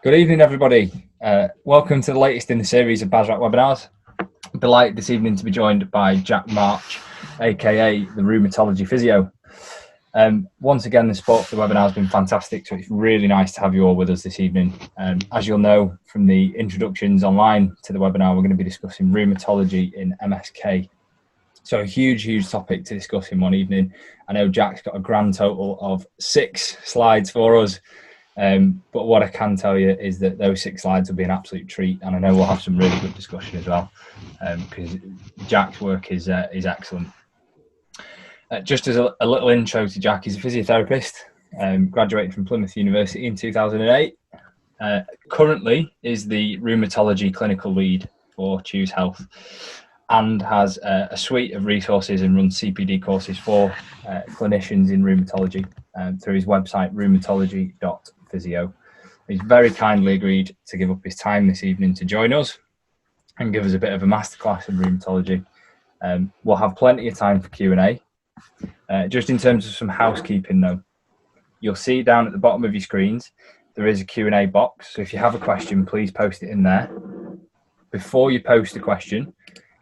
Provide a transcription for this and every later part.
Good evening, everybody. Welcome to the latest in the series of BASRaT webinars. I'm delighted this evening to be joined by Jack March, aka the Rheumatology Physio. Once again, the support for the webinar has been fantastic, so it's really nice to have you all with us this evening. As you'll know from the introductions online to the webinar, we're going to be discussing rheumatology in MSK. So a huge topic to discuss in one evening. I know Jack's got a grand total of 6 slides for us. But what I can tell you is that those 6 slides will be an absolute treat, and I know we'll have some really good discussion as well, because Jack's work is excellent. Just as a little intro to Jack, he's a physiotherapist, graduated from Plymouth University in 2008. Currently is the rheumatology clinical lead for Choose Health, and has a suite of resources and runs CPD courses for clinicians in rheumatology through his website rheumatology.physio. He's very kindly agreed to give up his time this evening to join us and give us a bit of a masterclass in rheumatology. We'll have plenty of time for Q&A. Just in terms of some housekeeping though, you'll see down at the bottom of your screens there is a Q&A box, so if you have a question, please post it in there. Before you post a question,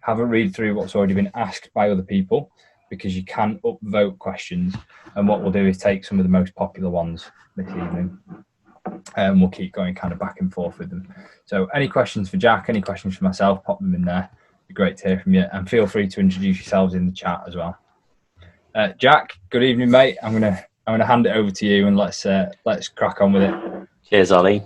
have a read through what's already been asked by other people, because you can upvote questions, and what we'll do is take some of the most popular ones this evening, and we'll keep going kind of back and forth with them. So any questions for Jack, any questions for myself, pop them in there. It'd be great to hear from you, and feel free to introduce yourselves in the chat as well. Jack, good evening, mate. I'm gonna hand it over to you, and let's crack on with it. Cheers, Ollie.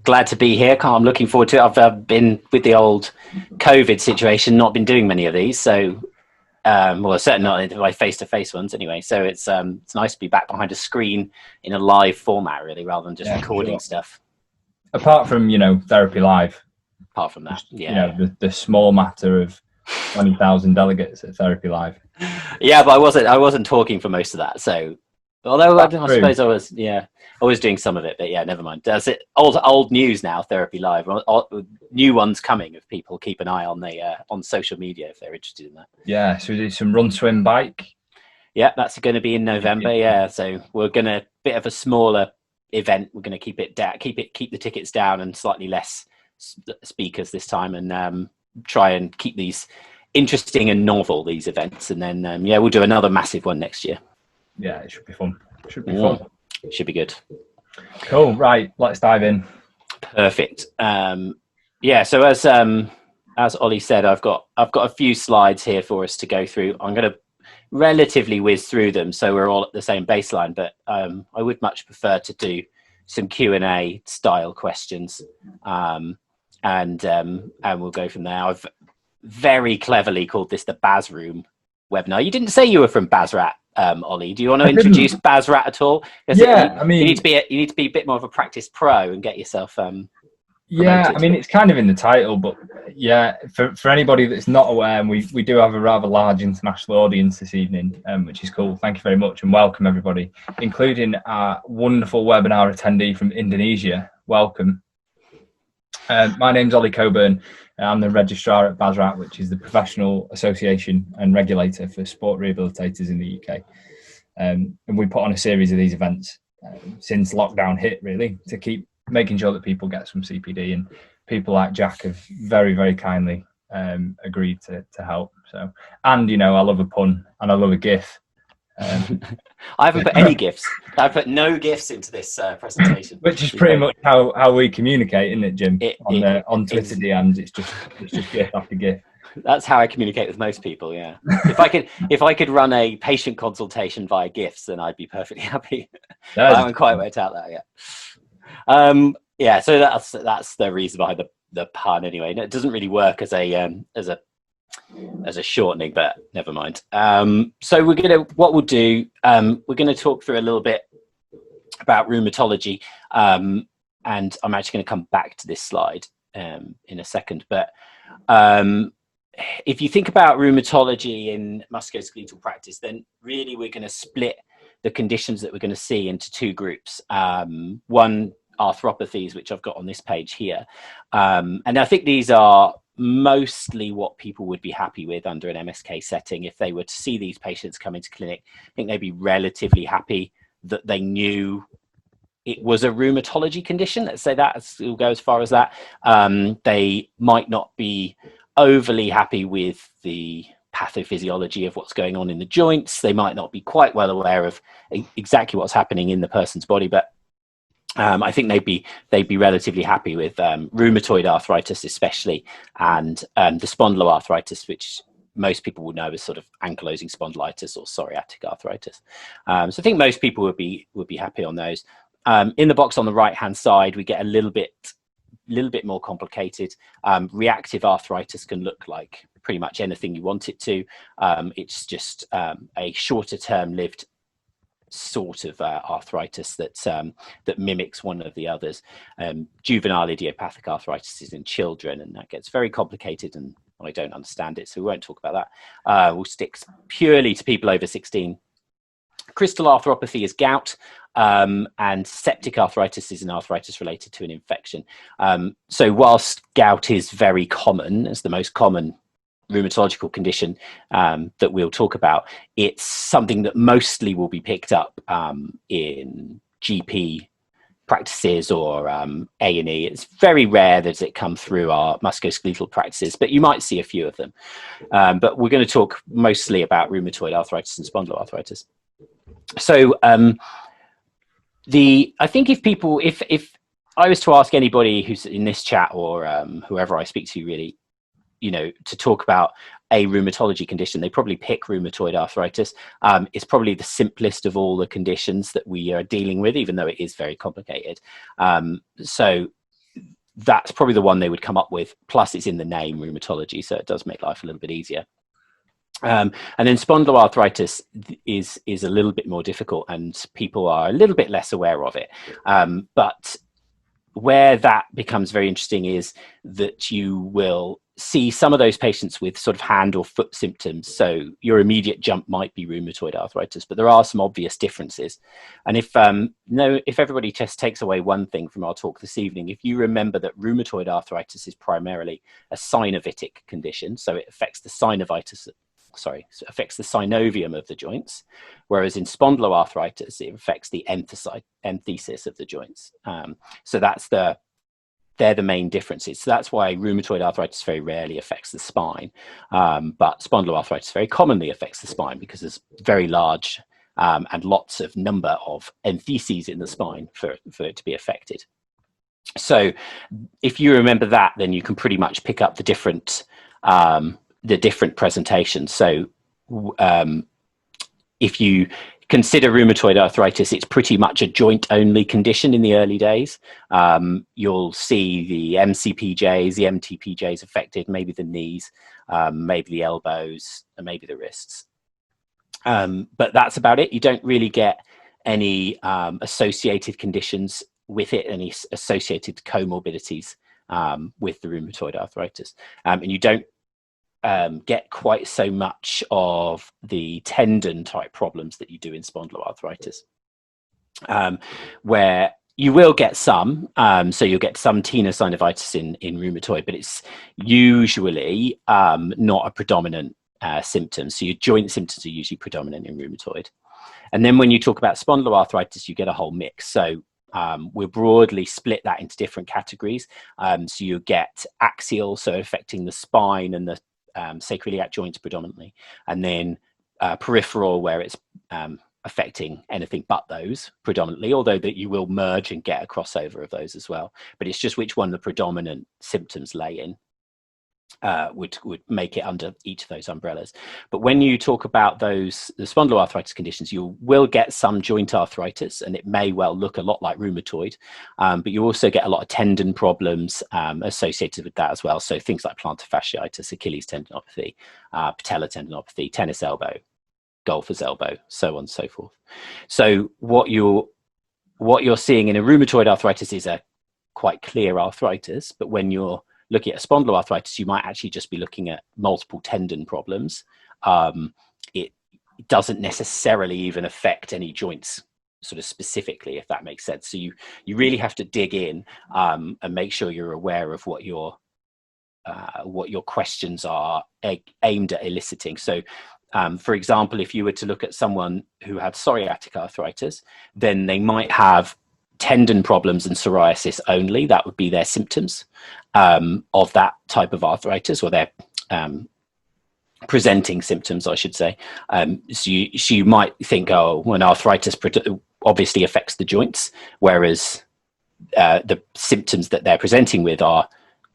Glad to be here. I'm looking forward to it. I've been with the old COVID situation, not been doing many of these, so well, certainly not my face-to-face ones anyway. So it's nice to be back behind a screen in a live format, really, rather than just recording stuff. Apart from Therapy Live. Apart from that, yeah. The small matter of 20,000 delegates at Therapy Live. Yeah, but I wasn't talking for most of that, so. Although I suppose I was doing some of it, but yeah, never mind. That's it. Old news now. Therapy Live. New ones coming. If people keep an eye on the on social media if they're interested in that. Yeah, so we do some run, swim, bike. Yeah, that's going to be in November. Yeah, so we're gonna bit of a smaller event. We're going to keep it down, keep the tickets down, and slightly less speakers this time, and try and keep these interesting and novel, these events, and then we'll do another massive one next year. Yeah, it should be fun. Should be good. Cool. Right, let's dive in. Perfect. So as Ollie said, I've got a few slides here for us to go through. I'm going to relatively whiz through them, so we're all at the same baseline. But I would much prefer to do some Q&A style questions, and we'll go from there. I've very cleverly called this the BAS Room webinar. You didn't say you were from BASRaT. Ollie, do you want to introduce BASRaT at all? Yeah, you need to be a bit more of a practice pro and get yourself. Promoted. It's kind of in the title, but yeah, for anybody that's not aware, and we do have a rather large international audience this evening, which is cool. Thank you very much, and welcome everybody, including our wonderful webinar attendee from Indonesia. Welcome. My name's Ollie Coburn. I'm the registrar at BASRaT, which is the professional association and regulator for sport rehabilitators in the UK. And we put on a series of these events since lockdown hit, really, to keep making sure that people get some CPD. And people like Jack have very kindly agreed to help. So, and I love a pun and I love a GIF. I haven't put any GIFs. I've put no GIFs into this presentation. Which is pretty much how we communicate, isn't it, Jim? On Twitter DMs, it's just GIF after GIF. That's how I communicate with most people. Yeah. If I could run a patient consultation via GIFs, then I'd be perfectly happy. I haven't quite worked out that yet. So that's the reason behind the pun anyway. And it doesn't really work as a shortening, but never mind. So what we'll do, we're gonna talk through a little bit about rheumatology, and I'm actually going to come back to this slide in a second. But if you think about rheumatology in musculoskeletal practice, then really we're going to split the conditions that we're going to see into 2 groups. One, arthropathies, which I've got on this page here, and I think these are mostly what people would be happy with under an MSK setting. If they were to see these patients come into clinic, I think they'd be relatively happy that they knew it was a rheumatology condition, let's say that, we'll go as far as that, they might not be overly happy with the pathophysiology of what's going on in the joints. They might not be quite well aware of exactly what's happening in the person's body, but I think they'd be relatively happy with rheumatoid arthritis, especially, and the spondyloarthritis, which most people would know as sort of ankylosing spondylitis or psoriatic arthritis. So I think most people would be happy on those. In the box on the right hand side, we get a little bit more complicated. Reactive arthritis can look like pretty much anything you want it to. It's just a shorter term lived sort of arthritis that mimics one of the others. Juvenile idiopathic arthritis is in children, and that gets very complicated, and I don't understand it, so we won't talk about that. We'll stick purely to people over 16. Crystal arthropathy is gout, and septic arthritis is an arthritis related to an infection. So whilst gout is very common, as the most common rheumatological condition that we'll talk about, it's something that mostly will be picked up in GP practices or A&E. It's very rare that it come through our musculoskeletal practices, but you might see a few of them. But we're going to talk mostly about rheumatoid arthritis and spondyloarthritis. So I think if I was to ask anybody who's in this chat or whoever I speak to, really, to talk about a rheumatology condition, they probably pick rheumatoid arthritis. It's probably the simplest of all the conditions that we are dealing with, even though it is very complicated. So that's probably the one they would come up with. Plus, it's in the name, rheumatology, so it does make life a little bit easier. And then spondyloarthritis is a little bit more difficult, and people are a little bit less aware of it. But where that becomes very interesting is that you will see some of those patients with sort of hand or foot symptoms. So your immediate jump might be rheumatoid arthritis, but there are some obvious differences. And if everybody just takes away one thing from our talk this evening, if you remember that rheumatoid arthritis is primarily a synovitic condition, so it affects the synovium of the joints, whereas in spondyloarthritis, it affects the enthesis of the joints. So they're the main differences. So that's why rheumatoid arthritis very rarely affects the spine, but spondyloarthritis very commonly affects the spine because there's very large and lots of number of entheses in the spine for it to be affected. So if you remember that, then you can pretty much pick up the different presentations. So if you consider rheumatoid arthritis, it's pretty much a joint-only condition in the early days. You'll see the MCPJs, the MTPJs affected, maybe the knees, maybe the elbows, and maybe the wrists. But that's about it. You don't really get any associated conditions with it, any associated comorbidities with the rheumatoid arthritis. And you don't get quite so much of the tendon type problems that you do in spondyloarthritis, where you will get some. So you'll get some tenosynovitis in rheumatoid, but it's usually not a predominant symptom. So your joint symptoms are usually predominant in rheumatoid. And then when you talk about spondyloarthritis, you get a whole mix. So we'll broadly split that into different categories. So you get axial, so affecting the spine and the sacroiliac joints predominantly, and then peripheral, where it's affecting anything but those predominantly, although that you will merge and get a crossover of those as well. But it's just which one the predominant symptoms lay in would make it under each of those umbrellas. But when you talk about the spondyloarthritis conditions, you will get some joint arthritis, and it may well look a lot like rheumatoid, but you also get a lot of tendon problems associated with that as well. So things like plantar fasciitis, Achilles tendinopathy, patellar tendinopathy, tennis elbow, golfer's elbow, so on and so forth. So what you're seeing in a rheumatoid arthritis is a quite clear arthritis, but when you're looking at a spondyloarthritis, you might actually just be looking at multiple tendon problems. It doesn't necessarily even affect any joints sort of specifically, if that makes sense. So you really have to dig in and make sure you're aware of what your questions are aimed at eliciting. So for example, if you were to look at someone who had psoriatic arthritis, then they might have tendon problems and psoriasis only. That would be their symptoms of that type of arthritis, or their presenting symptoms, I should say. So you might think, oh, when arthritis obviously affects the joints, whereas the symptoms that they're presenting with are,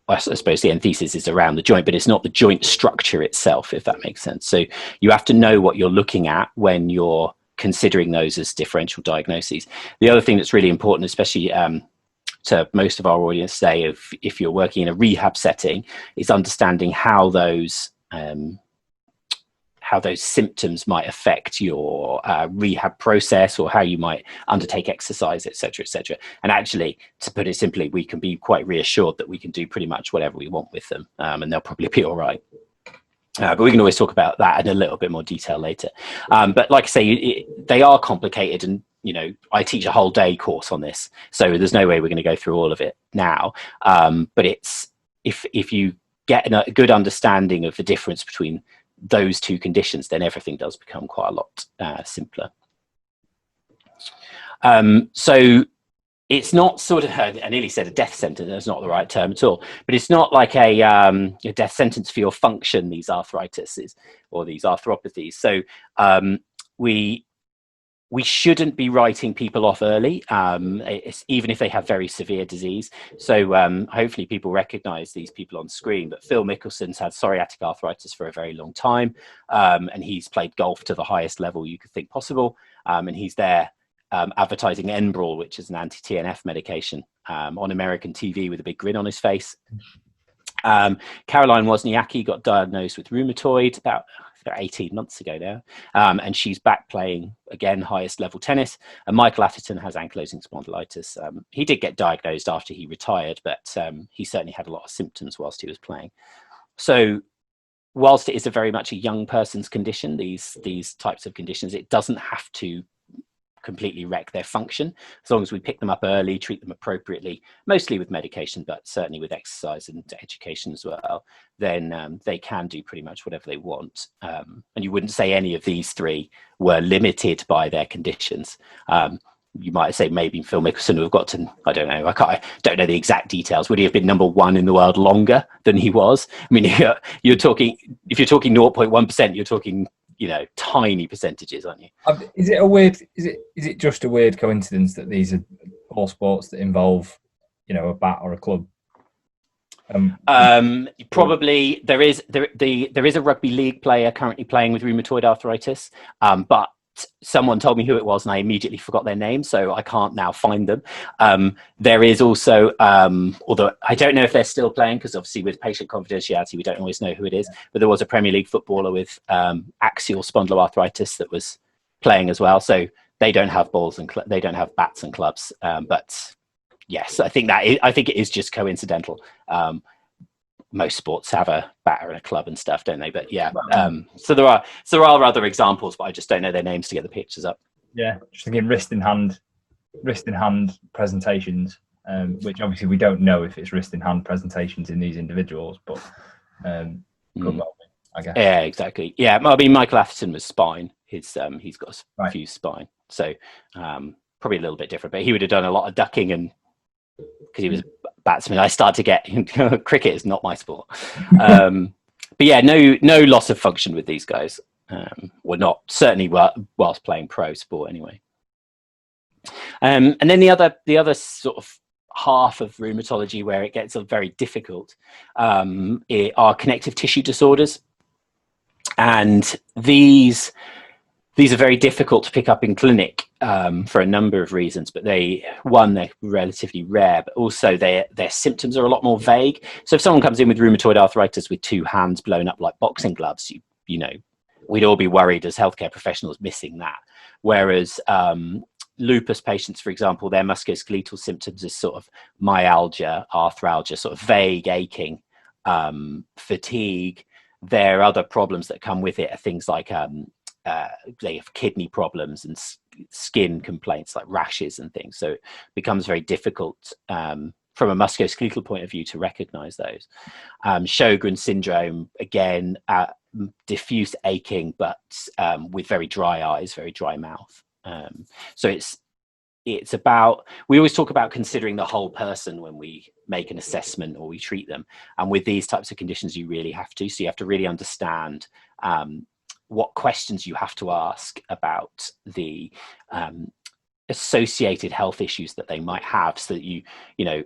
I suppose the antithesis is around the joint, but it's not the joint structure itself, if that makes sense. So you have to know what you're looking at when you're considering those as differential diagnoses. The other thing that's really important, especially to most of our audience today, if you're working in a rehab setting, is understanding how those symptoms might affect your rehab process, or how you might undertake exercise, etc., etc. And actually, to put it simply, we can be quite reassured that we can do pretty much whatever we want with them, and they'll probably be all right. But we can always talk about that in a little bit more detail later. But like I say, they are complicated, and I teach a whole day course on this, so there's no way we're going to go through all of it now. But it's if you get a good understanding of the difference between those two conditions, then everything does become quite a lot simpler. So it's not sort of, I nearly said a death sentence, that's not the right term at all, but it's not like a death sentence for your function, these arthritises or these arthropathies. So we shouldn't be writing people off early, even if they have very severe disease. So hopefully people recognize these people on screen, but Phil Mickelson's had psoriatic arthritis for a very long time, and he's played golf to the highest level you could think possible, and he's there advertising Enbrel, which is an anti-TNF medication, on American TV with a big grin on his face. Caroline Wozniacki got diagnosed with rheumatoid about 18 months ago now, and she's back playing again highest level tennis. And Michael Atherton has ankylosing spondylitis. He did get diagnosed after he retired, but he certainly had a lot of symptoms whilst he was playing. So whilst it is very much a young person's condition, these types of conditions, it doesn't have to completely wreck their function. As long as we pick them up early, treat them appropriately, mostly with medication, but certainly with exercise and education as well, then they can do pretty much whatever they want. And you wouldn't say any of these three were limited by their conditions. You might say maybe Phil Mickelson would have got to, I don't know, I don't know the exact details. Would he have been number one in the world longer than he was? I mean, you're talking, if you're talking 0.1%, you're talking, tiny percentages, aren't you? Is it just a weird coincidence that these are all sports that involve, a bat or a club? Probably there is a rugby league player currently playing with rheumatoid arthritis, but someone told me who it was and I immediately forgot their name, so I can't now find them. There is also, although I don't know if they're still playing, because obviously with patient confidentiality we don't always know who it is, but there was a Premier League footballer with axial spondyloarthritis that was playing as well. So they don't have balls and they don't have bats and clubs, but yes, I think it is just coincidental. Most sports have a bat and a club and stuff, don't they? But yeah, so there are other examples, but I just don't know their names to get the pictures up. Yeah, just thinking wrist in hand presentations, which obviously we don't know if it's wrist in hand presentations in these individuals, but could well be, I guess. Yeah, exactly. Yeah, I mean, Michael Atherton was spine. He's got a fused spine, so probably a little bit different. But he would have done a lot of ducking, and because he was batsman, I start to get cricket is not my sport. But yeah, no loss of function with these guys. Or not, certainly whilst playing pro sport anyway. And then the other sort of half of rheumatology where it gets very difficult are connective tissue disorders, and these are very difficult to pick up in clinic for a number of reasons, but they're relatively rare, but also their symptoms are a lot more vague. So if someone comes in with rheumatoid arthritis with two hands blown up like boxing gloves, we'd all be worried as healthcare professionals missing that. Whereas lupus patients, for example, their musculoskeletal symptoms is sort of myalgia, arthralgia, sort of vague aching, fatigue. There are other problems that come with it are things like they have kidney problems and skin complaints like rashes and things. So it becomes very difficult from a musculoskeletal point of view to recognize those. Sjogren's syndrome, again, diffuse aching, but with very dry eyes, very dry mouth. So it's about, we always talk about considering the whole person when we make an assessment or we treat them. And with these types of conditions, you really have to. So you have to really understand what questions you have to ask about the associated health issues that they might have, so that you know,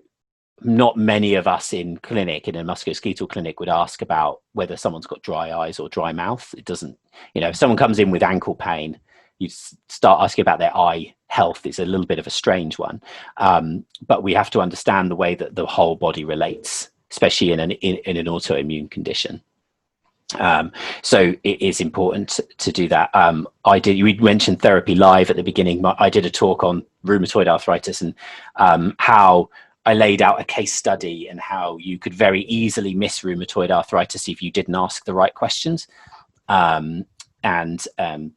not many of us in clinic, in a musculoskeletal clinic, would ask about whether someone's got dry eyes or dry mouth. It doesn't, you know, if someone comes in with ankle pain, you start asking about their eye health. It's a little bit of a strange one. But we have to understand the way that the whole body relates, especially in an autoimmune condition. So it is important to do that. We mentioned Therapy Live at the beginning. I did a talk on rheumatoid arthritis and how I laid out a case study and how you could very easily miss rheumatoid arthritis if you didn't ask the right questions. And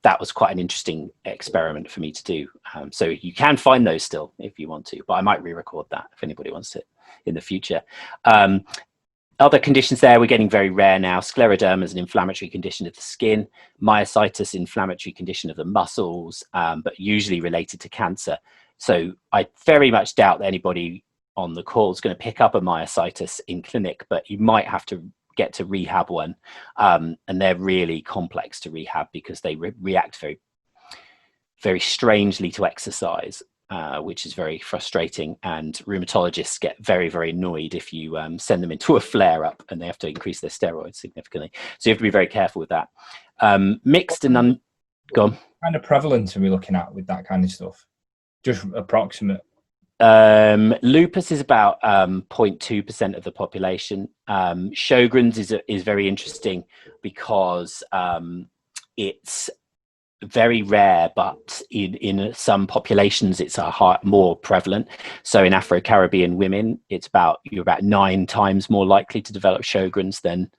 that was quite an interesting experiment for me to do. So you can find those still if you want to, but I might re-record that if anybody wants it in the future. Other conditions there, we're getting very rare now. Scleroderma is an inflammatory condition of the skin. Myositis, inflammatory condition of the muscles, but usually related to cancer. So I very much doubt that anybody on the call is going to pick up a myositis in clinic, but you might have to get to rehab one. And they're really complex to rehab because they react very, very strangely to exercise. Which is very frustrating, and rheumatologists get very, very annoyed if you send them into a flare-up and they have to increase their steroids significantly. So you have to be very careful with that. Mixed and go on. What kind of prevalence are we looking at with that kind of stuff? Just approximate. Lupus is about 0.2% of the population. Sjogren's is very interesting because it's very rare, but in some populations it's more prevalent. So in Afro-Caribbean women, you're about 9 times more likely to develop Sjogren's than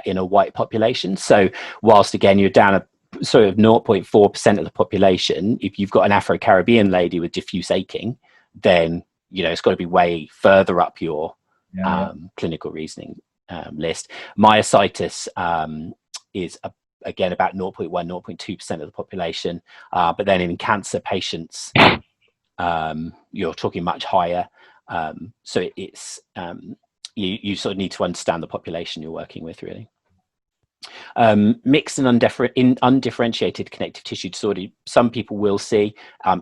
in a white population. So whilst again you're down at sort of 0.4% of the population, if you've got an Afro-Caribbean lady with diffuse aching, then you know it's got to be way further up your clinical reasoning list. Myositis is again about 0.1, 0.2% of the population, but then in cancer patients you're talking much higher. So it's you sort of need to understand the population you're working with, really. Mixed and undifferentiated connective tissue disorder, some people will see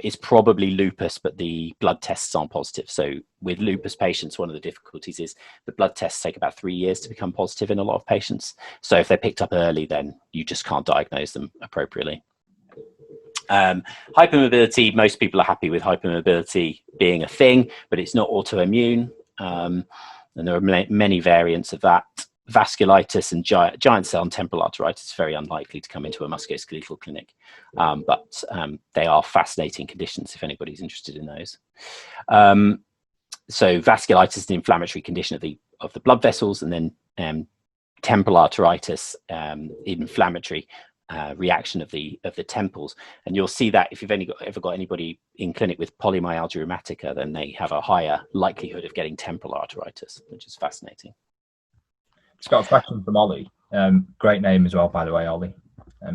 is probably lupus, but the blood tests aren't positive. So with lupus patients, one of the difficulties is the blood tests take about 3 years to become positive in a lot of patients. So if they're picked up early, then you just can't diagnose them appropriately. Hypermobility, most people are happy with hypermobility being a thing, but it's not autoimmune. And there are many variants of that. Vasculitis and giant cell and temporal arteritis is very unlikely to come into a musculoskeletal clinic, but they are fascinating conditions if anybody's interested in those. So vasculitis is an inflammatory condition of the blood vessels, and then temporal arteritis, inflammatory reaction of the temples. And you'll see that if you've ever got anybody in clinic with polymyalgia rheumatica, then they have a higher likelihood of getting temporal arteritis, which is fascinating. It's got a question from Ollie. Great name as well, by the way, Ollie.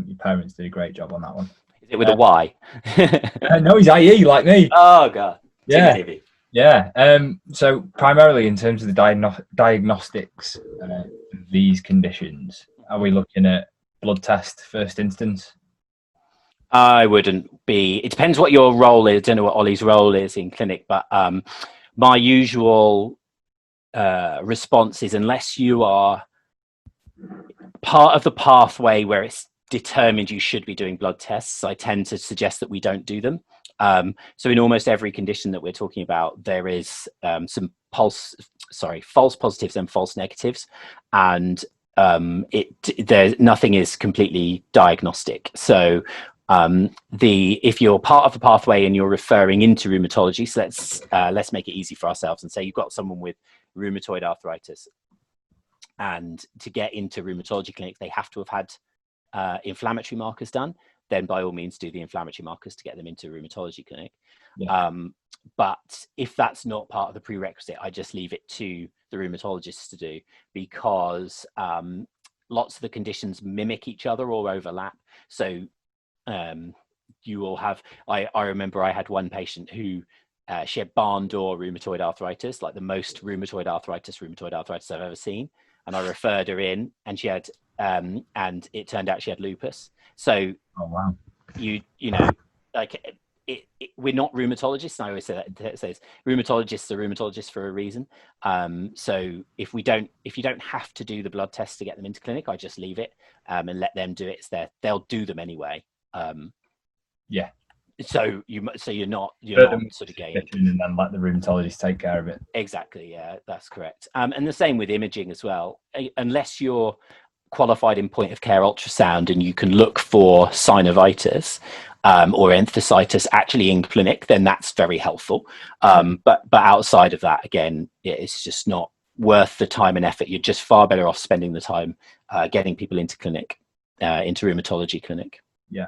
Your parents did a great job on that one. Is it with a Y? No, he's IE like me. Oh God, yeah, yeah. So primarily in terms of the diagnostics of these conditions, are we looking at blood test first instance? I wouldn't be. It depends what your role is. I don't know what Ollie's role is in clinic, but my usual response is, unless you are part of the pathway where it's determined you should be doing blood tests, I tend to suggest that we don't do them. So in almost every condition that we're talking about, there is some false positives and false negatives, and nothing is completely diagnostic. So if you're part of the pathway and you're referring into rheumatology, so let's make it easy for ourselves and say you've got someone with rheumatoid arthritis, and to get into rheumatology clinic they have to have had inflammatory markers done, then by all means do the inflammatory markers to get them into rheumatology clinic. But if that's not part of the prerequisite, I just leave it to the rheumatologists to do, because lots of the conditions mimic each other or overlap. So you will have, I remember I had one patient who, she had barn door rheumatoid arthritis, like the most rheumatoid arthritis I've ever seen. And I referred her in, and she had, and it turned out she had lupus. So, oh wow, you know, like we're not rheumatologists. And I always say that, it says rheumatologists are rheumatologists for a reason. So if you don't have to do the blood tests to get them into clinic, I just leave it and let them do it. They'll do them anyway. Yeah. So you're not sort of gaining, and then let the rheumatologist take care of it. Exactly. Yeah, that's correct. And the same with imaging as well. Unless you're qualified in point of care ultrasound and you can look for synovitis or enthesitis actually in clinic, then that's very helpful. But outside of that, again, it's just not worth the time and effort. You're just far better off spending the time getting people into clinic, into rheumatology clinic. Yeah.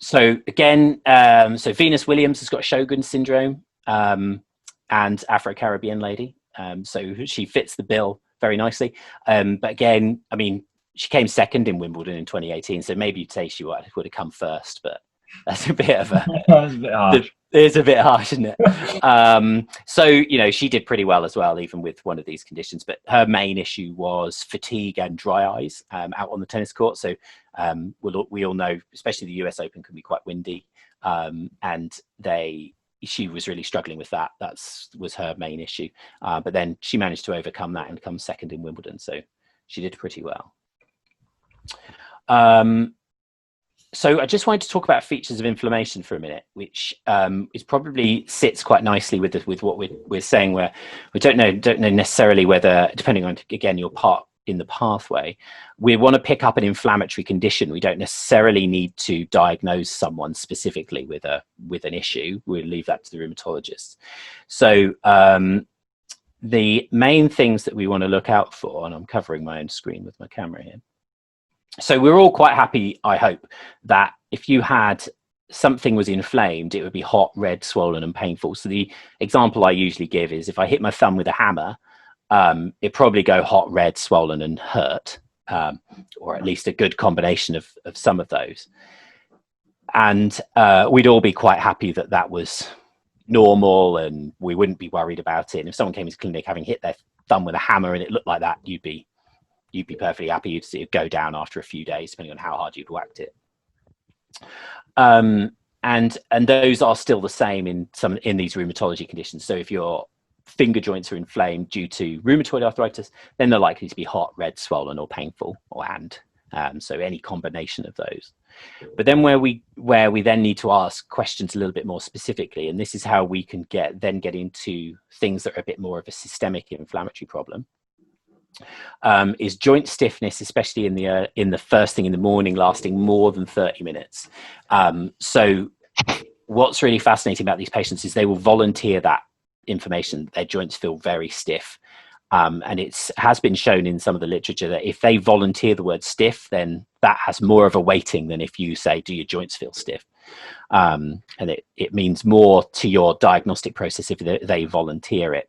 So again, so Venus Williams has got Sjogren's syndrome and Afro-Caribbean lady. So she fits the bill very nicely. But again, I mean, she came second in Wimbledon in 2018. So maybe you'd say she would have come first, but that's a bit of That's a bit harsh. It's a bit harsh, isn't it? So, you know, she did pretty well as well, even with one of these conditions. But her main issue was fatigue and dry eyes out on the tennis court. So we all know, especially the US Open can be quite windy. And she was really struggling with that. Was her main issue. But then she managed to overcome that and come second in Wimbledon. So she did pretty well. So I just wanted to talk about features of inflammation for a minute, which is probably sits quite nicely with what we're saying, where we don't know necessarily whether, depending on, again, your part in the pathway, we want to pick up an inflammatory condition. We don't necessarily need to diagnose someone specifically with an issue. We'll leave that to the rheumatologist. So the main things that we want to look out for, and I'm covering my own screen with my camera here. So we're all quite happy, I hope, that if you had something was inflamed, it would be hot, red, swollen, and painful. So the example I usually give is if I hit my thumb with a hammer, it'd probably go hot, red, swollen, and hurt, or at least a good combination of some of those. And we'd all be quite happy that that was normal and we wouldn't be worried about it. And if someone came into clinic having hit their thumb with a hammer and it looked like that, you'd be perfectly happy. You'd see it go down after a few days, depending on how hard you'd whacked it. And those are still the same in these rheumatology conditions. So if your finger joints are inflamed due to rheumatoid arthritis, then they're likely to be hot, red, swollen, or painful, or hand. So any combination of those. But then where we then need to ask questions a little bit more specifically, and this is how we can get into things that are a bit more of a systemic inflammatory problem. Is joint stiffness, especially in the first thing in the morning, lasting more than 30 minutes. So what's really fascinating about these patients is they will volunteer that information. Their joints feel very stiff. And it has been shown in some of the literature that if they volunteer the word stiff, then that has more of a weighting than if you say, do your joints feel stiff? And it means more to your diagnostic process if they volunteer it.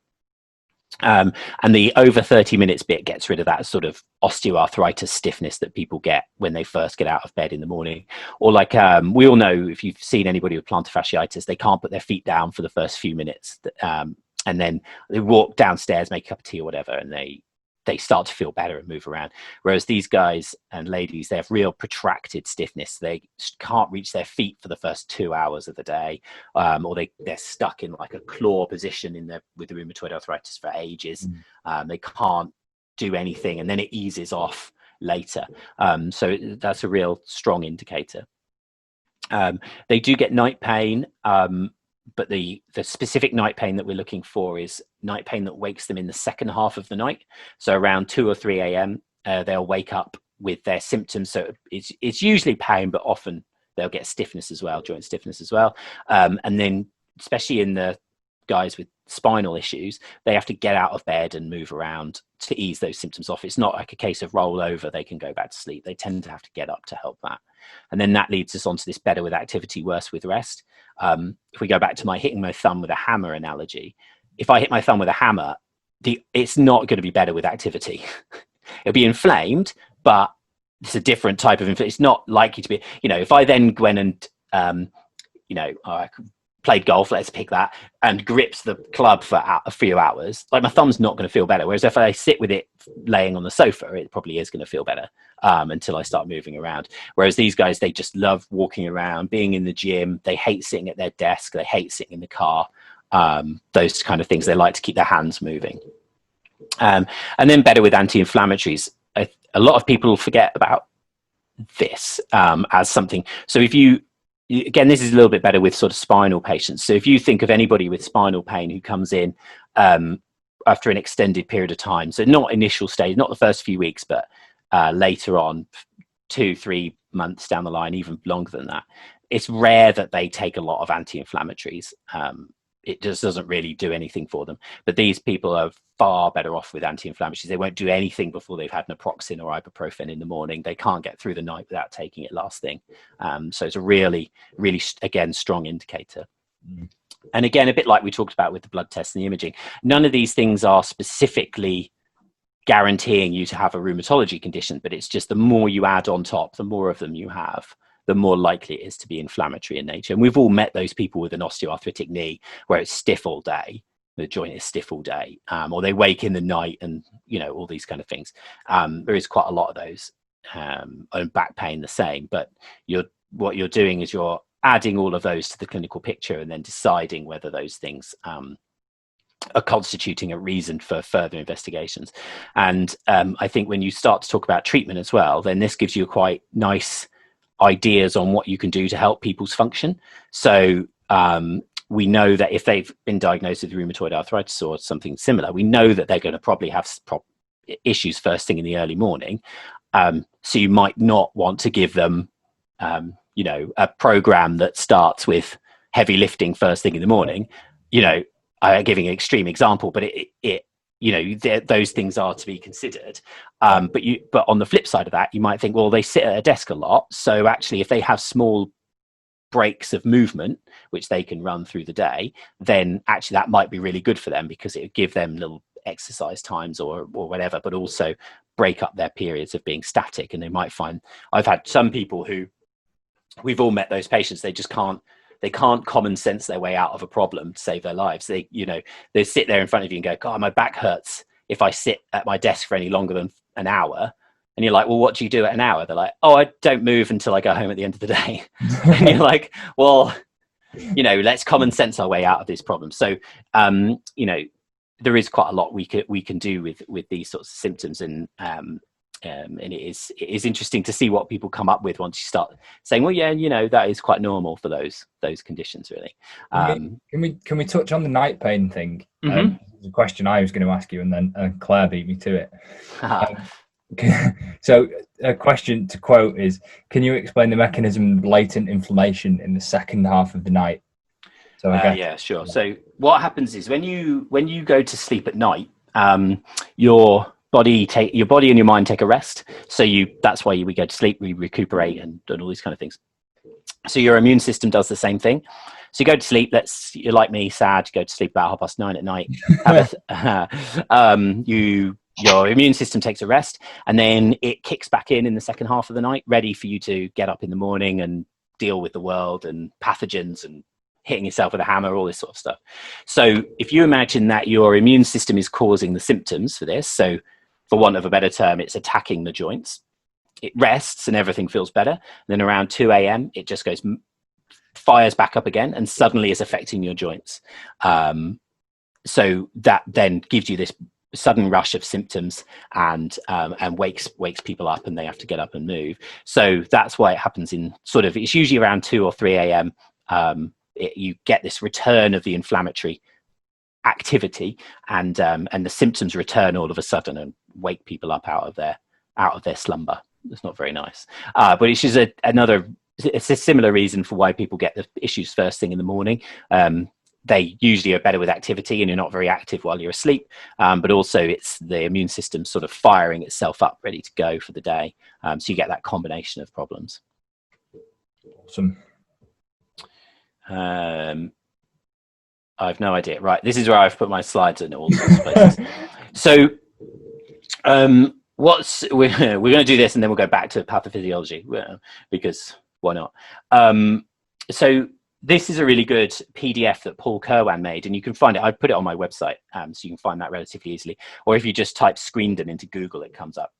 And the over 30 minutes bit gets rid of that sort of osteoarthritis stiffness that people get when they first get out of bed in the morning. Or like we all know, if you've seen anybody with plantar fasciitis, they can't put their feet down for the first few minutes. And then they walk downstairs, make a cup of tea or whatever, and they start to feel better and move around. Whereas these guys and ladies, they have real protracted stiffness. They can't reach their feet for the first 2 hours of the day, or they're stuck in like a claw position with the rheumatoid arthritis for ages. They can't do anything, and then it eases off later. So that's a real strong indicator. They do get night pain. But the specific night pain that we're looking for is night pain that wakes them in the second half of the night. So around 2 or 3 a.m., they'll wake up with their symptoms. So it's usually pain, but often they'll get stiffness as well, joint stiffness as well. And then especially in the guys with spinal issues, they have to get out of bed and move around to ease those symptoms off. It's not like a case of roll over, they can go back to sleep. They tend to have to get up to help that. And then that leads us on to this better with activity, worse with rest. If we go back to my hitting my thumb with a hammer analogy, if I hit my thumb with a hammer, it's not going to be better with activity. It'll be inflamed, but it's a different type of it's not likely to be, if I then went and I played golf, let's pick that, and gripped the club for a few hours, like my thumb's not going to feel better. Whereas if I sit with it laying on the sofa, it probably is going to feel better until I start moving around. Whereas these guys, they just love walking around, being in the gym. They hate sitting at their desk. They hate sitting in the car. Those kind of things. They like to keep their hands moving. And then better with anti-inflammatories. A lot of people forget about this as something. So if again, this is a little bit better with sort of spinal patients. So if you think of anybody with spinal pain who comes in after an extended period of time, so not initial stage, not the first few weeks, but later on, 2-3 months down the line, even longer than that, it's rare that they take a lot of anti-inflammatories. It just doesn't really do anything for them. But these people are far better off with anti-inflammatories. They won't do anything before they've had naproxen or ibuprofen in the morning. They can't get through the night without taking it last thing. So it's a really, really, again, strong indicator. And again, a bit like we talked about with the blood tests and the imaging, none of these things are specifically guaranteeing you to have a rheumatology condition, but it's just the more you add on top, the more of them you have, the more likely it is to be inflammatory in nature. And we've all met those people with an osteoarthritic knee where it's stiff all day, the joint is stiff all day, or they wake in the night and, all these kind of things. There is quite a lot of those, and back pain the same, but what you're doing is you're adding all of those to the clinical picture and then deciding whether those things are constituting a reason for further investigations. And I think when you start to talk about treatment as well, then this gives you quite nice ideas on what you can do to help people's function. So we know that if they've been diagnosed with rheumatoid arthritis or something similar, we know that they're going to probably have issues first thing in the early morning. So you might not want to give them, a program that starts with heavy lifting first thing in the morning. Giving an extreme example, but those things are to be considered. But on the flip side of that, you might think, well, they sit at a desk a lot. So actually, if they have small breaks of movement, which they can run through the day, then actually that might be really good for them because it would give them little exercise times or whatever, but also break up their periods of being static. And they might find, I've had some people who, we've all met those patients, they can't common sense their way out of a problem to save their lives. They sit there in front of you and go, God, my back hurts if I sit at my desk for any longer than an hour. And you're like, well, what do you do at an hour? They're like, oh, I don't move until I go home at the end of the day. And you're like, well, let's common sense our way out of this problem. So, there is quite a lot we can do with these sorts of symptoms. And it is interesting to see what people come up with once you start saying, well, yeah, that is quite normal for those conditions, really. Can we touch on the night pain thing? Mm-hmm. The question I was going to ask you, and then Claire beat me to it. So a question to quote is, can you explain the mechanism of latent inflammation in the second half of the night? So yeah, sure. So what happens is when you go to sleep at night, your body and your mind take a rest. So that's why we go to sleep, we recuperate and all these kind of things. So your immune system does the same thing. So you go to sleep, you're like me, sad, you go to sleep about 9:30 at night. Your immune system takes a rest, and then it kicks back in the second half of the night, ready for you to get up in the morning and deal with the world and pathogens and hitting yourself with a hammer, all this sort of stuff. So if you imagine that your immune system is causing the symptoms for this, so for want of a better term, it's attacking the joints, it rests and everything feels better. And then around 2 a.m., it just fires back up again, and suddenly it's affecting your joints. So that then gives you this sudden rush of symptoms and wakes people up, and they have to get up and move. So that's why it happens it's usually around 2 or 3 a.m. You get this return of the inflammatory activity, and the symptoms return all of a sudden and wake people up out of their slumber. It's not very nice, but it's just it's a similar reason for why people get the issues first thing in the morning. They usually are better with activity, and you're not very active while you're asleep, but also it's the immune system sort of firing itself up, ready to go for the day. So you get that combination of problems. Awesome. I've no idea. Right, this is where I've put my slides in all sorts of places. So we're going to do this, and then we'll go back to pathophysiology because why not? So this is a really good PDF that Paul Kerwan made, and you can find it. I put it on my website, so you can find that relatively easily. Or if you just type Screendon into Google, it comes up.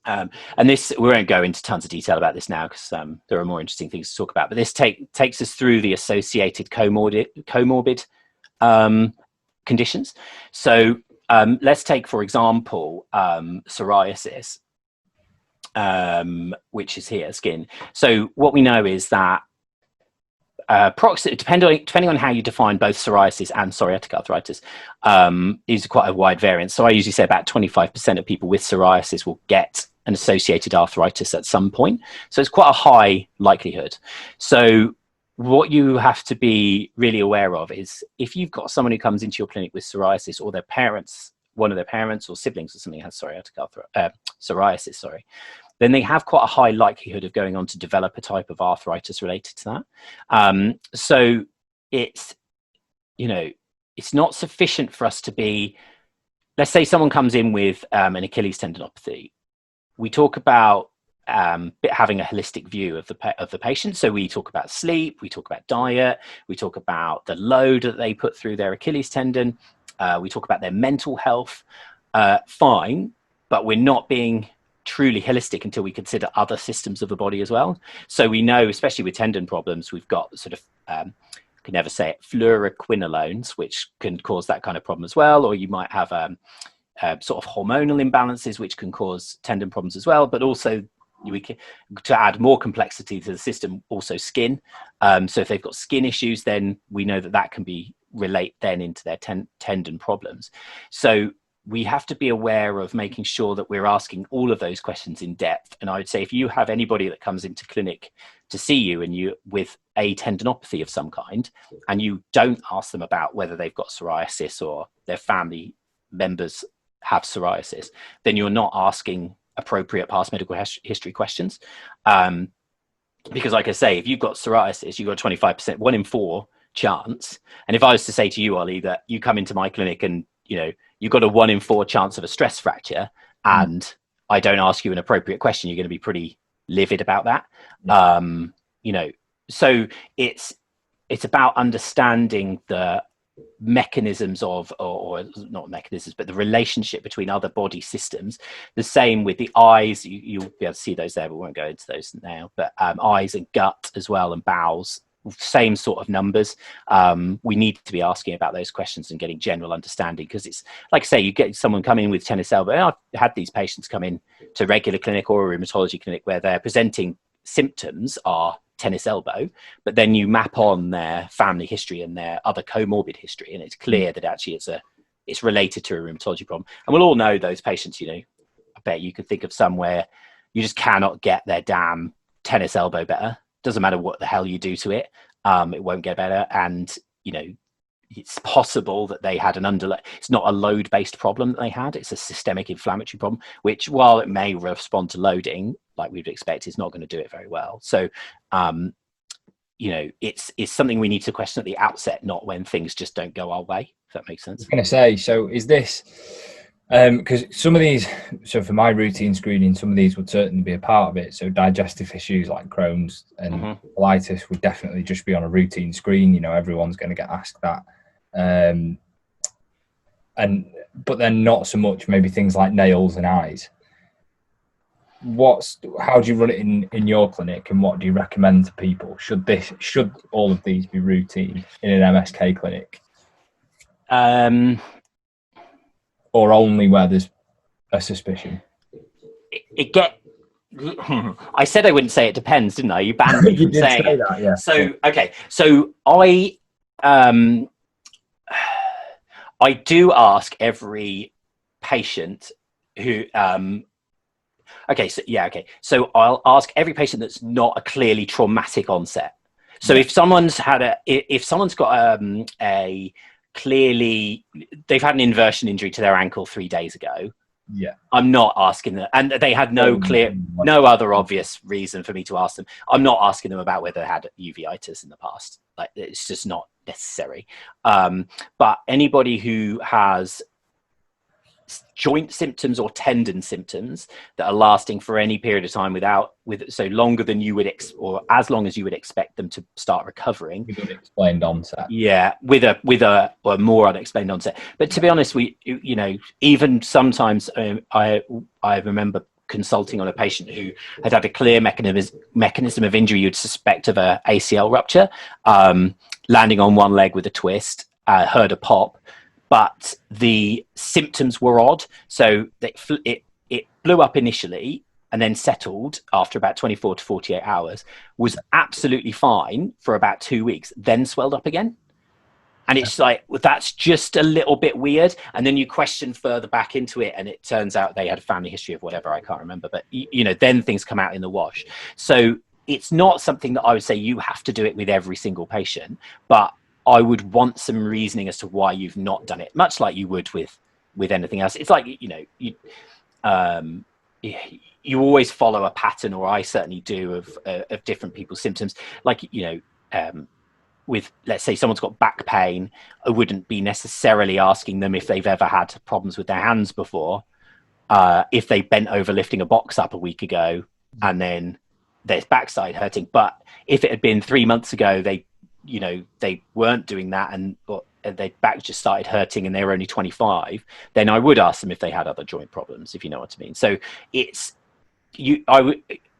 And this, we won't go into tons of detail about this now because there are more interesting things to talk about. But this takes us through the associated comorbid conditions. So let's take, for example, psoriasis, which is here, skin. So what we know is that depending on how you define both psoriasis and psoriatic arthritis, is quite a wide variance. So I usually say about 25% of people with psoriasis will get an associated arthritis at some point. So it's quite a high likelihood. So what you have to be really aware of is if you've got someone who comes into your clinic with psoriasis, or their parents, one of their parents or siblings or something has psoriasis, then they have quite a high likelihood of going on to develop a type of arthritis related to that. So it's, it's not sufficient for us to be, let's say someone comes in with an Achilles tendinopathy. We talk about having a holistic view of the patient. So we talk about sleep, we talk about diet, we talk about the load that they put through their Achilles tendon, we talk about their mental health. Fine, but we're not being truly holistic until we consider other systems of the body as well. So we know, especially with tendon problems, we've got sort of, I can never say it, fluoroquinolones, which can cause that kind of problem as well. Or you might have sort of hormonal imbalances, which can cause tendon problems as well. But also, to add more complexity to the system, also skin. So if they've got skin issues, then we know that can be relate then into their tendon problems. So we have to be aware of making sure that we're asking all of those questions in depth. And I would say if you have anybody that comes into clinic to see you and you with a tendinopathy of some kind, and you don't ask them about whether they've got psoriasis or their family members have psoriasis, then you're not asking appropriate past medical history questions. Because like I say, if you've got psoriasis, you've got 25%, 1 in 4 chance. And if I was to say to you, Ollie, that you come into my clinic and you've got a 1 in 4 chance of a stress fracture, and I don't ask you an appropriate question, you're going to be pretty livid about that. So it's about understanding the mechanisms of, or not mechanisms, but the relationship between other body systems. The same with the eyes, you'll be able to see those there, but we won't go into those now. But eyes and gut as well, and bowels, same sort of numbers. We need to be asking about those questions and getting general understanding, because it's like I say, you get someone coming with tennis elbow. I've had these patients come in to regular clinic or a rheumatology clinic where their presenting symptoms are tennis elbow, but then you map on their family history and their other comorbid history, and it's clear that actually it's related to a rheumatology problem. And we'll all know those patients. I bet you could think of somewhere you just cannot get their damn tennis elbow better. Doesn't matter what the hell you do to it, it won't get better. And it's possible that they had it's not a load-based problem that they had, it's a systemic inflammatory problem, which, while it may respond to loading like we'd expect, is not going to do it very well. So it's something we need to question at the outset, not when things just don't go our way, if that makes sense. I was going to say, so is this because some of these, so for my routine screening, some of these would certainly be a part of it. So digestive issues like Crohn's and colitis would definitely just be on a routine screen. Everyone's going to get asked that. But then not so much maybe things like nails and eyes. How do you run it in your clinic, and what do you recommend to people? Should all of these be routine in an MSK clinic? Or only where there's a suspicion? I said I wouldn't say it depends, didn't I? You banned me from saying it. That, yeah. So, okay. So I do ask every patient who, So I'll ask every patient that's not a clearly traumatic onset. So if someone's got a clearly, they've had an inversion injury to their ankle 3 days ago, I'm not asking them, and they had no other obvious reason for me to ask them. I'm not asking them about whether they had uveitis in the past. Like, it's just not necessary. But anybody who has joint symptoms or tendon symptoms that are lasting for any period of time so longer than you would or as long as you would expect them to start recovering. With unexplained onset. Yeah, with a more unexplained onset. But to be honest, even sometimes I remember consulting on a patient who had a clear mechanism of injury you'd suspect of a ACL rupture, landing on one leg with a twist, heard a pop, but the symptoms were odd. So it blew up initially and then settled after about 24 to 48 hours, was absolutely fine for about 2 weeks, then swelled up again. And it's like, well, that's just a little bit weird. And then you question further back into it, and it turns out they had a family history of whatever, I can't remember. But, then things come out in the wash. So it's not something that I would say you have to do it with every single patient, but I would want some reasoning as to why you've not done it, much like you would with anything else. It's like, you always follow a pattern, or I certainly do, of different people's symptoms. Like, with, let's say, someone's got back pain, I wouldn't be necessarily asking them if they've ever had problems with their hands before, if they bent over lifting a box up a week ago and then their backside hurting. But if it had been 3 months ago, they weren't doing that, and their back just started hurting and they were only 25, then I would ask them if they had other joint problems, if you know what I mean. So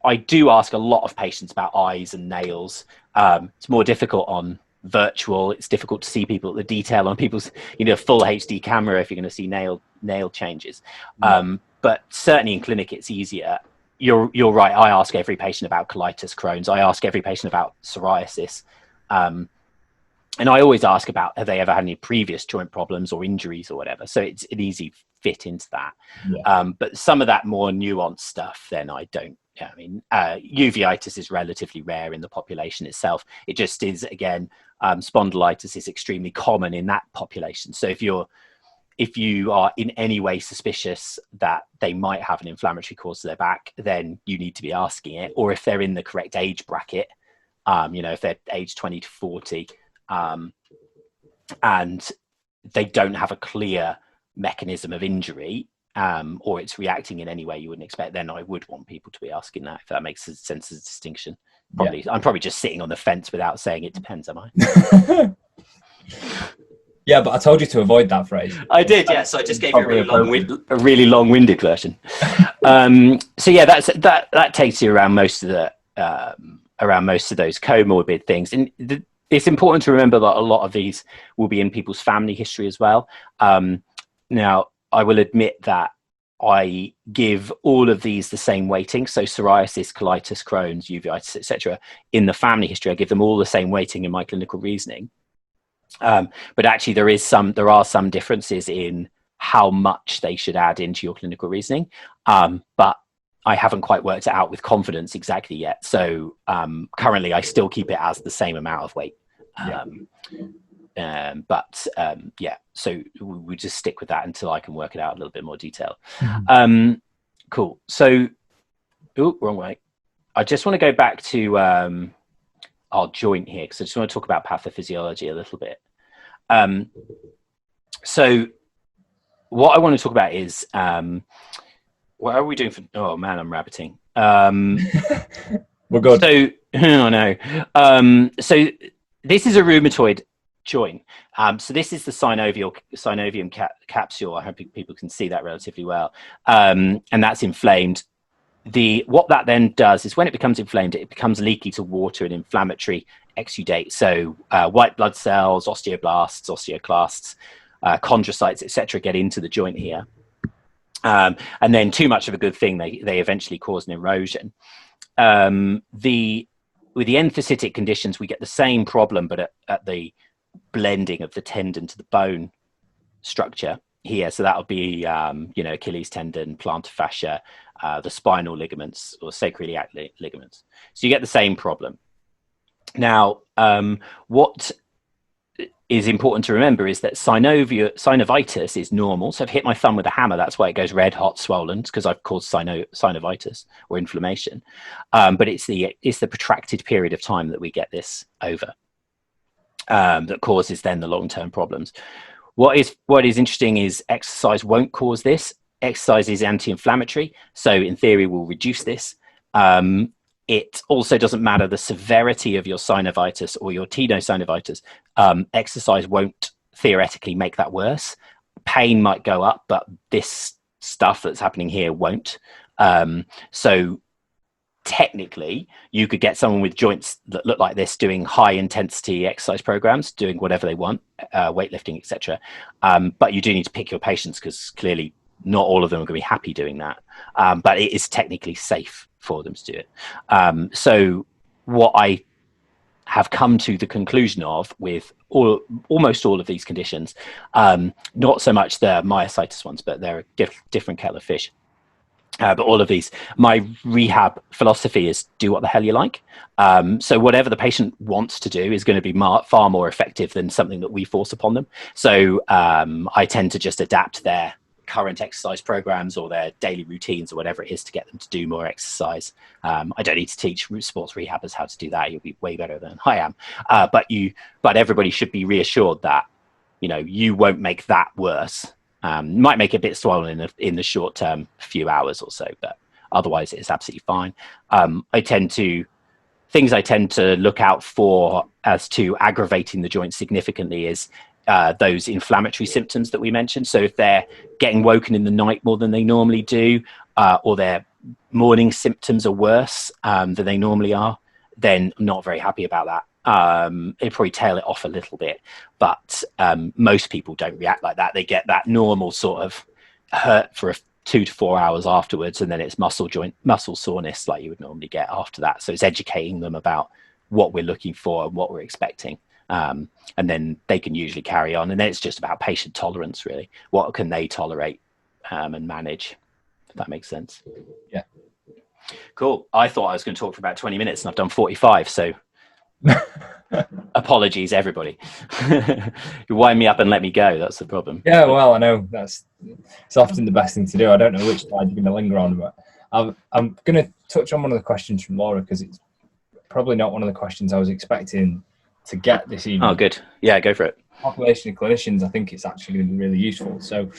I do ask a lot of patients about eyes and nails. It's more difficult on virtual. It's difficult to see people at the detail on people's, full HD camera if you're going to see nail changes. But certainly in clinic, it's easier. You're right. I ask every patient about colitis, Crohn's. I ask every patient about psoriasis. And I always ask about, have they ever had any previous joint problems or injuries or whatever? So it's an easy fit into that. Yeah. But some of that more nuanced stuff, then I don't. Yeah, I mean, uveitis is relatively rare in the population itself. It just is, again, spondylitis is extremely common in that population. So if you are in any way suspicious that they might have an inflammatory cause to their back, then you need to be asking it. Or if they're in the correct age bracket, if they're age 20 to 40, and they don't have a clear mechanism of injury, or it's reacting in any way you wouldn't expect, then I would want people to be asking that, if that makes sense as a distinction. Probably, yeah. I'm probably just sitting on the fence without saying it depends, am I? Yeah, but I told you to avoid that phrase. I did, yes. I just gave you a really long-winded version. So yeah, that takes you around most of those comorbid things. And it's important to remember that a lot of these will be in people's family history as well. Now, I will admit that I give all of these the same weighting. So psoriasis, colitis, Crohn's, uveitis, etc. In the family history, I give them all the same weighting in my clinical reasoning. But actually, there are some differences in how much they should add into your clinical reasoning. But I haven't quite worked it out with confidence exactly yet. So currently, I still keep it as the same amount of weight. So we just stick with that until I can work it out in a little bit more detail. Mm-hmm. Cool. So, wrong way. I just want to go back to our joint here, because I just want to talk about pathophysiology a little bit. So what I want to talk about is, what are we doing for, oh man, I'm rabbiting. We're good. So, I know. So this is a rheumatoid joint. So this is the synovium capsule. I hope people can see that relatively well. And that's inflamed. What that then does is, when it becomes inflamed, it becomes leaky to water and inflammatory exudate. So white blood cells, osteoblasts, osteoclasts, chondrocytes, etc., get into the joint here. And then, too much of a good thing, they eventually cause an erosion. With the enthesitic conditions, we get the same problem, but at the blending of the tendon to the bone structure here. So that'll be, Achilles tendon, plantar fascia, the spinal ligaments or sacroiliac ligaments. So you get the same problem. Now, what is important to remember is that synovitis is normal. So I've hit my thumb with a hammer. That's why it goes red, hot, swollen, because I've caused synovitis or inflammation. But it's the protracted period of time that we get this over that causes then the long-term problems. What is interesting is exercise won't cause this. Exercise is anti-inflammatory, so in theory will reduce this. It also doesn't matter the severity of your synovitis or your tenosynovitis. Exercise won't theoretically make that worse. Pain might go up, but this stuff that's happening here won't. So technically, you could get someone with joints that look like this doing high intensity exercise programs, doing whatever they want, weightlifting, etc. But you do need to pick your patients, because clearly not all of them are going to be happy doing that. But it is technically safe for them to do it. So what I have come to the conclusion of with almost all of these conditions, not so much the myositis ones, but they're a different kettle of fish. But all of these, my rehab philosophy is do what the hell you like. So whatever the patient wants to do is going to be far more effective than something that we force upon them. So I tend to just adapt their current exercise programs or their daily routines or whatever it is to get them to do more exercise. I don't need to teach sports rehabbers how to do that. You'll be way better than I am. But everybody should be reassured that, you won't make that worse. Might make it a bit swollen in the short term, few hours or so, but otherwise it's absolutely fine. Things I tend to look out for as to aggravating the joint significantly is those inflammatory symptoms that we mentioned. So if they're getting woken in the night more than they normally do, or their morning symptoms are worse than they normally are, then I'm not very happy about that. It'd probably tail it off a little bit, but most people don't react like that. They get that normal sort of hurt for 2 to 4 hours afterwards, and then it's muscle soreness like you would normally get after that. So it's educating them about what we're looking for and what we're expecting, and then they can usually carry on. And then it's just about patient tolerance, really. What can they tolerate and manage, if that makes sense. Yeah. Cool. I thought I was going to talk for about 20 minutes and I've done 45, so apologies, everybody. You wind me up and let me go. That's the problem. Yeah, well, I know it's often the best thing to do. I don't know which slide you're going to linger on, but I'm going to touch on one of the questions from Laura, because it's probably not one of the questions I was expecting to get this evening. Oh, good. Yeah, go for it. Population of clinicians, I think it's actually going to be really useful. So